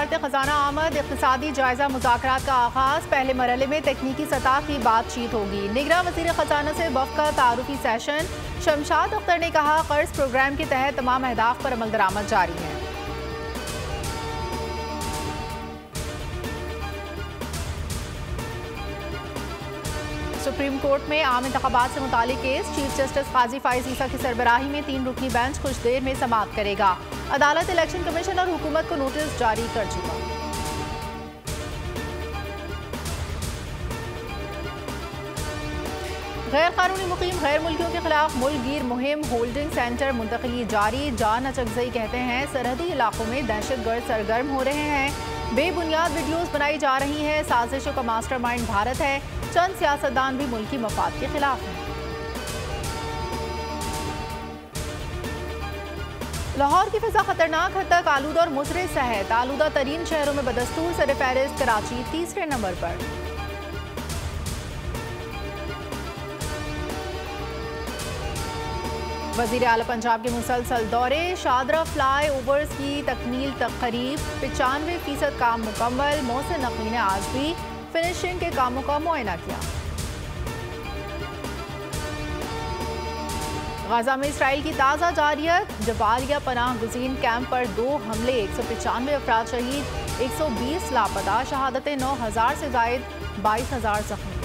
वजारत खजाना आमद इक़्तिसादी जायजा मुज़ाकरात का आगाज़। पहले मरहले में तकनीकी सतह की बातचीत होगी। निगरान वज़ीर खजाना से वफ़द का तारुफी सेशन। शमशाद अख्तर ने कहा, कर्ज प्रोग्राम के तहत तमाम अहदाफ पर अमल दरामद जारी है। सुप्रीम कोर्ट में आम इंतखाबात से मुतालिक केस। चीफ जस्टिस काजी फाइज ईसा की सरबराही में 3 रुकनी बेंच कुछ देर में समाअत करेगा। अदालत इलेक्शन कमीशन और हुकूमत को नोटिस जारी कर चुका। गैर कानूनी मुकीम गैर मुल्कियों के खिलाफ मुल्क गिर मुहिम। होल्डिंग सेंटर मुंतकली जारी। जान अचकजई कहते हैं सरहदी इलाकों में दहशतगर्द सरगर्म हो रहे हैं। बेबुनियाद वीडियोस बनाई जा रही हैं। साजिशों का मास्टरमाइंड भारत है। चंद सियासतदान भी मुल्की मफाद के खिलाफ हैं। लाहौर की फिजा खतरनाक हद तक आलूदा और मुजरे सेहत। आलूदा तरीन शहरों में बदस्तूर सरफहरिस्त कराची तीसरे नंबर पर। वज़ीर आला पंजाब के मुसलसल दौरे। शादरा फ्लाई ओवर्स की तकमील तक करीब। 95% काम मुकम्मल। मोहसिन नकवी ने आज भी फिनिशिंग के कामों का मुआयना किया। गाजा में इसराइल की ताज़ा जारियत। जबालिया पनाह गुज़ीन कैंप पर 2 हमले। 195 अफराद शहीद, 120 लापता। शहादतें 9000 से ज़ायद, 22000 जख्मी।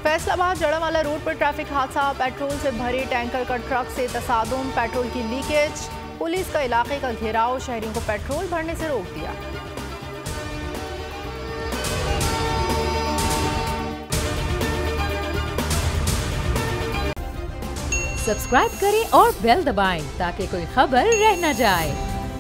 फैसलाबाद जड़ावाला रोड पर ट्रैफिक हादसा। पेट्रोल से भरे टैंकर का ट्रक से तसादुम। पेट्रोल की लीकेज। पुलिस का इलाके का घेराव। शहरियों को पेट्रोल भरने से रोक दिया। सब्सक्राइब करें और बेल दबाएं ताकि कोई खबर रह न जाए।